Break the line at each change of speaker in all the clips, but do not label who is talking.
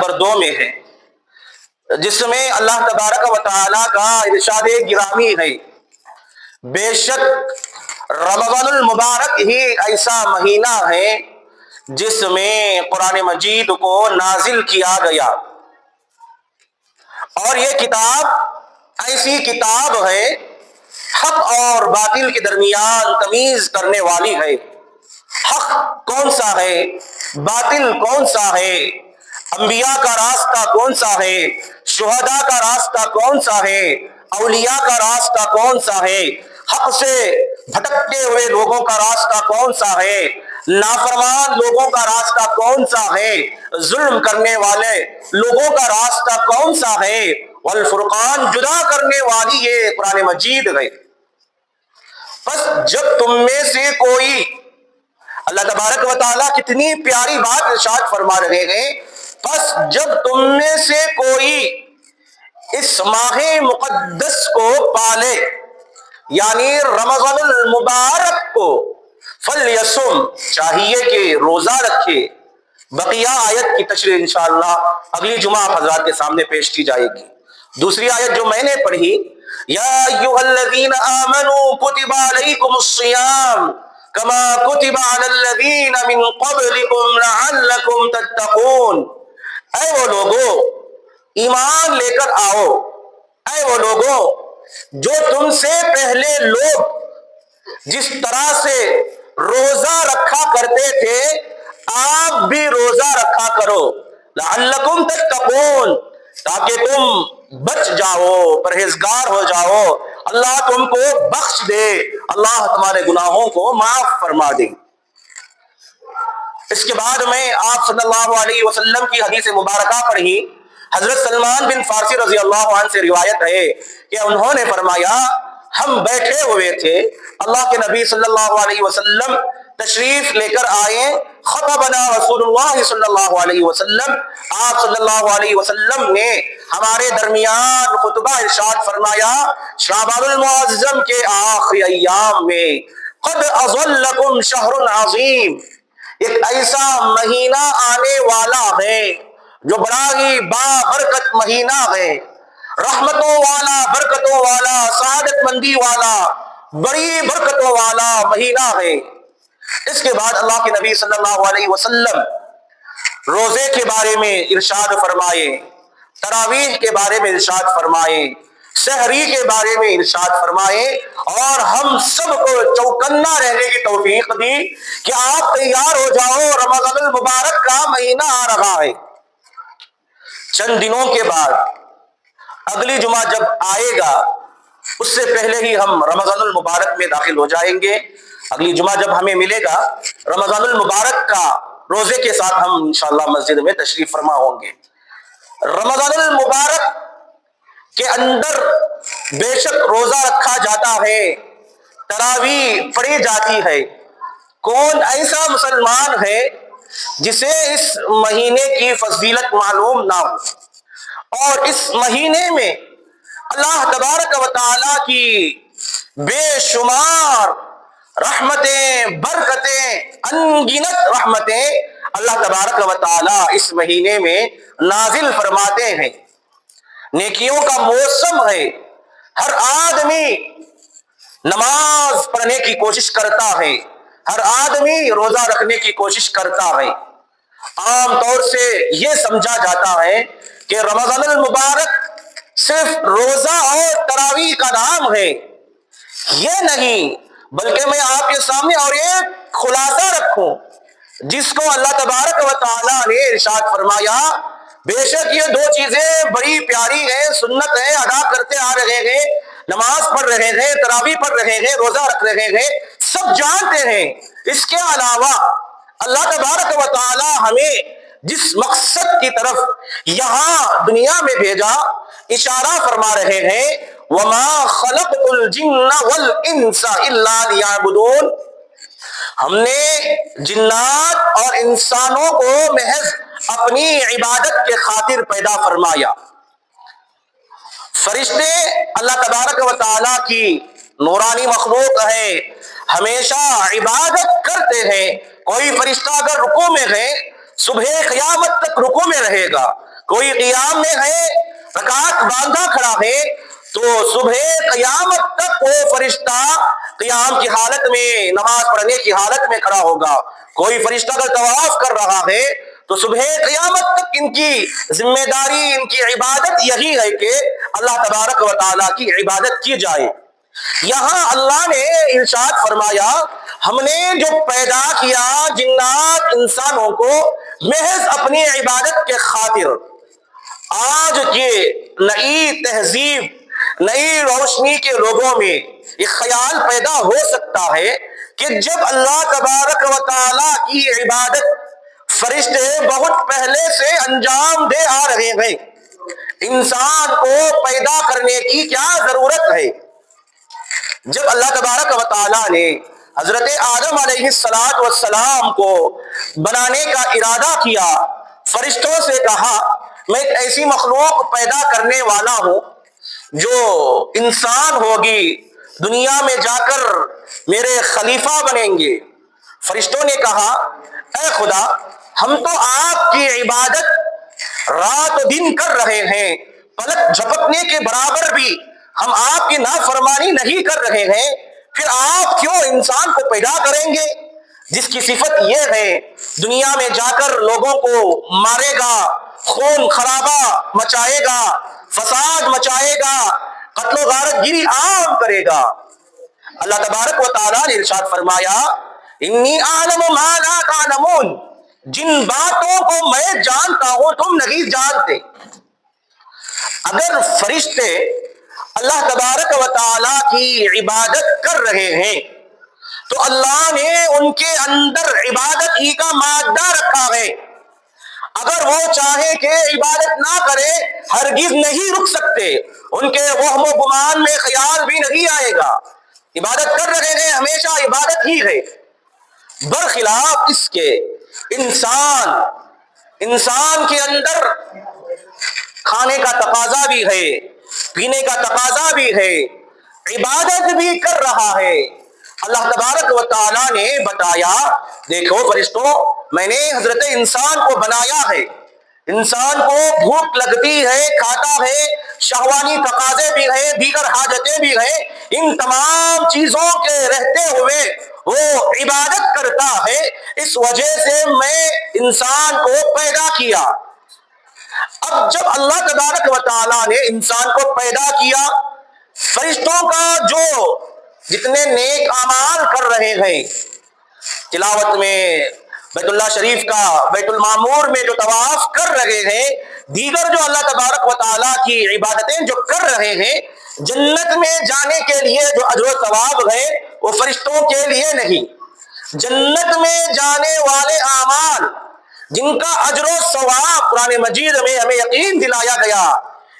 Number 2 میں ہے، جس میں اللہ تبارک و تعالی کا ارشاد گرامی ہے، بے شک رمضان المبارک ہی ایسا مہینہ ہے جس میں قرآن مجید کو نازل کیا گیا، اور یہ کتاب ایسی کتاب ہے حق اور باطل کے درمیان تمیز کرنے والی ہے۔ حق کون سا ہے، باطل کون سا ہے، انبیاء کا راستہ کون سا ہے، شہداء کا راستہ کون سا ہے، اولیاء کا راستہ کون سا ہے، حق سے بھٹکتے ہوئے لوگوں کا راستہ کون سا ہے، نافرمان لوگوں کا راستہ کون سا ہے، ظلم کرنے والے لوگوں کا راستہ کون سا ہے، والفرقان جدا کرنے والی یہ قرآن مجید ہے۔ بس جب تم میں سے کوئی، اللہ تبارک و تعالیٰ کتنی پیاری بات ارشاد فرما رہے ہیں، بس جب تم میں سے کوئی اس ماہ مقدس کو پالے، یعنی رمضان المبارک کو، فلیصم، چاہیے کہ روزہ رکھے۔ بقیہ آیت کی تشریح انشاءاللہ اگلی جمعہ آپ حضرات کے سامنے پیش کی جائے گی۔ دوسری آیت جو میں نے پڑھی، یا ایھا الذین آمنوا کتب علیکم الصیام کما کتب علی الذین من قبلکم لعلکم تتقون، اے وہ لوگو ایمان لے کر آؤ، اے وہ لوگو جو تم سے پہلے لوگ جس طرح سے روزہ رکھا کرتے تھے آپ بھی روزہ رکھا کرو، لعلکم تتقون، تاکہ تم بچ جاؤ، پرہیزگار ہو جاؤ، اللہ تم کو بخش دے، اللہ تمہارے گناہوں کو معاف فرما دے۔ اس کے بعد میں آپ صلی اللہ علیہ وسلم کی حدیث مبارکہ پڑھی، حضرت سلمان بن فارسی رضی اللہ عنہ سے روایت ہے کہ انہوں نے فرمایا، ہم بیٹھے ہوئے تھے، اللہ کے نبی صلی اللہ علیہ وسلم تشریف لے کر آئے، خطبنا رسول اللہ صلی اللہ علیہ وسلم، آپ صلی اللہ علیہ وسلم نے ہمارے درمیان خطبہ ارشاد فرمایا شعبان المعظم کے آخری ایام میں، قد اظلکم شہر عظیم، ایک ایسا مہینہ آنے والا ہے جو بڑا ہی بابرکت مہینہ ہے، رحمتوں والا، برکتوں والا، سعادت مندی والا، بڑی برکتوں والا مہینہ ہے۔ اس کے بعد اللہ کے نبی صلی اللہ علیہ وسلم روزے کے بارے میں ارشاد فرمائے، تراویح کے بارے میں ارشاد فرمائے، سحری کے بارے میں ارشاد فرمائے، اور ہم سب کو چوکنا رہنے کی توفیق دی کہ آپ تیار ہو جاؤ، رمضان المبارک کا مہینہ آ رہا ہے۔ چند دنوں کے بعد اگلی جمعہ جب آئے گا، اس سے پہلے ہی ہم رمضان المبارک میں داخل ہو جائیں گے۔ اگلی جمعہ جب ہمیں ملے گا، رمضان المبارک کا روزے کے ساتھ ہم انشاءاللہ مسجد میں تشریف فرما ہوں گے۔ رمضان المبارک کے اندر بے شک روزہ رکھا جاتا ہے، تراویح پڑھی جاتی ہے۔ کون ایسا مسلمان ہے جسے اس مہینے کی فضیلت معلوم نہ ہو، اور اس مہینے میں اللہ تبارک و تعالی کی بے شمار رحمتیں، برکتیں، انگنت رحمتیں اللہ تبارک و تعالی اس مہینے میں نازل فرماتے ہیں۔ نیکیوں کا موسم ہے، ہر آدمی نماز پڑھنے کی کوشش کرتا ہے، ہر آدمی روزہ رکھنے کی کوشش کرتا ہے۔ عام طور سے یہ سمجھا جاتا ہے کہ رمضان المبارک صرف روزہ اور تراویح کا نام ہے، یہ نہیں، بلکہ میں آپ کے سامنے اور ایک خلاصہ رکھوں جس کو اللہ تبارک و تعالیٰ نے ارشاد فرمایا، بے شک یہ دو چیزیں بڑی پیاری ہیں، سنت ہے، ادا کرتے آ رہے ہیں، نماز پڑھ رہے ہیں، تراویح پڑھ رہے ہیں، روزہ رکھ رہے ہیں، سب جانتے ہیں۔ اس کے علاوہ اللہ تبارک و تعالی ہمیں جس مقصد کی طرف یہاں دنیا میں بھیجا، اشارہ فرما رہے ہیں، وَمَا خَلَقْتُ الْجِنَّ وَالْإِنسَ إِلَّا لِيَعْبُدُونَ، ہم نے جنات اور انسانوں کو محض اپنی عبادت کے خاطر پیدا فرمایا۔ فرشتے اللہ تبارک و تعالیٰ کی نورانی مخلوق ہے، ہمیشہ عبادت کرتے ہیں۔ کوئی فرشتہ اگر رکوع میں ہے، صبح قیامت تک رکوع میں رہے گا، کوئی قیام میں ہے، رکعت باندھا کھڑا ہے، تو صبح قیامت تک وہ فرشتہ قیام کی حالت میں، نماز پڑھنے کی حالت میں کھڑا ہوگا۔ کوئی فرشتہ اگر طواف کر رہا ہے تو صبح قیامت تک ان کی ذمہ داری، ان کی عبادت یہی ہے کہ اللہ تبارک و تعالیٰ کی عبادت کی جائے۔ یہاں اللہ نے ارشاد فرمایا، ہم نے جو پیدا کیا جنات انسانوں کو محض اپنی عبادت کے خاطر۔ آج کے نئی تہذیب، نئی روشنی کے لوگوں میں یہ خیال پیدا ہو سکتا ہے کہ جب اللہ تبارک و تعالیٰ کی عبادت فرشتے بہت پہلے سے انجام دے آ رہے ہیں، انسان کو پیدا کرنے کی کیا ضرورت ہے؟ جب اللہ تبارک و تعالیٰ نے حضرت آدم علیہ السلام کو بنانے کا ارادہ کیا، فرشتوں سے کہا میں ایک ایسی مخلوق پیدا کرنے والا ہوں جو انسان ہوگی، دنیا میں جا کر میرے خلیفہ بنیں گے۔ فرشتوں نے کہا اے خدا، ہم تو آپ کی عبادت رات و دن کر رہے ہیں، پلک جھپکنے کے برابر بھی ہم آپ کی نافرمانی نہیں کر رہے ہیں، پھر آپ کیوں انسان کو پیدا کریں گے جس کی صفت یہ ہے دنیا میں جا کر لوگوں کو مارے گا، خون خرابہ مچائے گا، فساد مچائے گا، قتل و غارت گیری عام کرے گا۔ اللہ تبارک و تعالیٰ نے ارشاد فرمایا انی اعلم ما لا تعلمون، جن باتوں کو میں جانتا ہوں تم نہیں جانتے۔ اگر فرشتے اللہ تبارک و تعالیٰ کی عبادت کر رہے ہیں تو اللہ نے ان کے اندر عبادت ہی کا مادہ رکھا ہے۔ اگر وہ چاہے کہ عبادت نہ کرے ہرگز نہیں رک سکتے، ان کے وہم و گمان میں خیال بھی نہیں آئے گا، عبادت کر رہے ہیں، ہمیشہ عبادت ہی ہے۔ برخلاف اس کے انسان کے اندر کھانے کا تقاضا بھی ہے، پینے کا تقاضا بھی ہے، عبادت بھی کر رہا ہے۔ اللہ تبارک و تعالیٰ نے بتایا دیکھو فرشتوں، میں نے حضرت انسان کو بنایا ہے، انسان کو بھوک لگتی ہے، کھاتا ہے، شہوانی تقاضے بھی ہیں، دیگر حاجتیں بھی ہیں، ان تمام چیزوں کے رہتے ہوئے وہ عبادت کرتا ہے، اس وجہ سے میں انسان کو پیدا کیا۔ اب جب اللہ تبارک و تعالیٰ نے انسان کو پیدا کیا، فرشتوں کا جو جتنے نیک اعمال کر رہے ہیں، تلاوت میں بیت اللہ شریف کا بیت المعمور میں جو طواف کر رہے ہیں، دیگر جو اللہ تبارک و تعالیٰ کی عبادتیں جو کر رہے ہیں، جنت میں جانے کے لیے جو اجر و ثواب ہے وہ فرشتوں کے لیے نہیں۔ جنت میں جانے والے اعمال جن کا اجر و ثواب قرآن مجید میں ہمیں یقین دلایا گیا،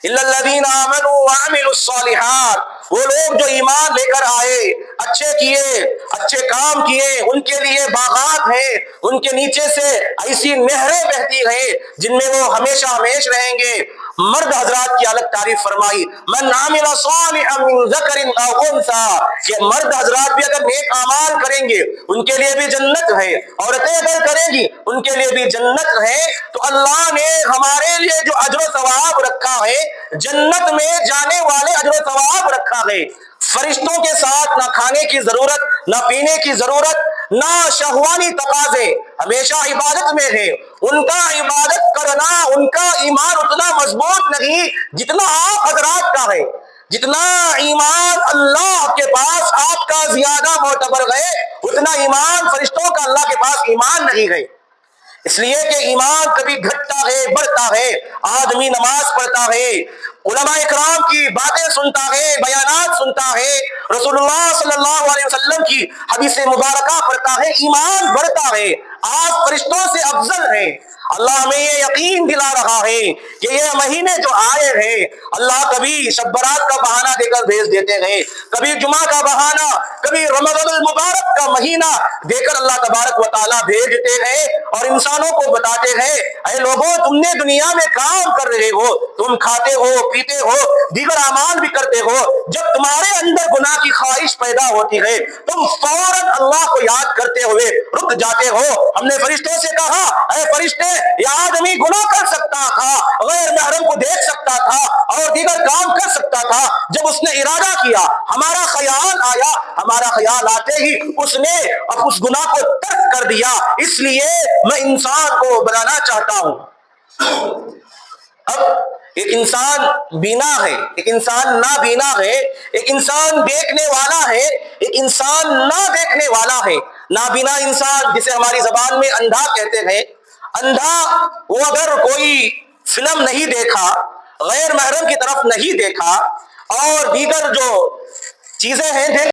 الا الذین آمنوا وعملوا الصالحات، وہ لوگ جو ایمان لے کر آئے، اچھے کیے، اچھے کام کیے، ان کے لیے باغات ہیں، ان کے نیچے سے ایسی نہریں بہتی ہیں جن میں وہ ہمیشہ ہمیش رہیں گے۔ مرد حضرات کی الگ تعریف فرمائی، من عمل صالحا من ذکر او انثی، کہ مرد حضرات بھی اگر نیک اعمال کریں گے ان کے لیے بھی جنت ہے، عورتیں اگر کریں گی ان کے لیے بھی جنت ہے۔ تو اللہ نے ہمارے لیے جو اجر و ثواب رکھا ہے، جنت میں جانے والے اجر و ثواب رکھا ہے۔ فرشتوں کے ساتھ نہ کھانے کی ضرورت، نہ پینے کی ضرورت، نہ شہوانی تقاضے، ہمیشہ عبادت میں ہے۔ ان کا عبادت کرنا، ان کا ایمان اتنا مضبوط نہیں جتنا آپ حضرات کا ہے۔ جتنا ایمان اللہ کے پاس آپ کا زیادہ معتبر ہے، اتنا ایمان فرشتوں کا اللہ کے پاس ایمان نہیں ہے۔ اس لیے کہ ایمان کبھی گھٹتا ہے، بڑھتا ہے، آدمی نماز پڑھتا ہے، علماء اکرام کی باتیں سنتا ہے، بیانات سنتا ہے، رسول اللہ صلی اللہ علیہ وسلم کی حدیث مبارکہ پڑھتا ہے، ایمان بڑھتا ہے، آپ فرشتوں سے افضل ہیں۔ اللہ ہمیں یہ یقین دلا رہا ہے کہ یہ مہینے جو آئے ہیں، اللہ کبھی شب برات کا بہانہ دے کر بھیج دیتے ہیں، کبھی جمعہ کا بہانہ، کبھی رمضان المبارک کا مہینہ دے کر اللہ تبارک و تعالیٰ بھیجتے ہیں اور انسانوں کو بتاتے ہیں اے لوگوں، تم نے دنیا میں کام کر رہے ہو، تم کھاتے ہو، پیتے ہو، دیگر اعمال بھی کرتے ہو، جب تمہارے اندر گناہ کی خواہش پیدا ہوتی ہے تم فوراً اللہ کو یاد کرتے ہوئے رک جاتے ہو۔ ہم نے فرشتوں سے کہا اے فرشتے، یہ آدمی گناہ کر سکتا تھا، غیر محرم کو دیکھ سکتا تھا اور دیگر کام کر سکتا تھا، جب اس نے ارادہ کیا، ہمارا خیال آیا، ہمارا خیال آتے ہی اس نے اس گناہ کو ترک کر دیا۔ اس لیے میں انسان کو بنانا چاہتا ہوں۔ اب ایک انسان بینا ہے، ایک انسان نابینا ہے، ایک انسان دیکھنے والا ہے، ایک انسان نہ دیکھنے والا ہے۔ نابینا انسان جسے ہماری زبان میں اندھا کہتے ہیں، اندھا وہ اگر کوئی فلم نہیں دیکھا، غیر محرم کی طرف نہیں دیکھا اور دیگر جو چیزیں ہیں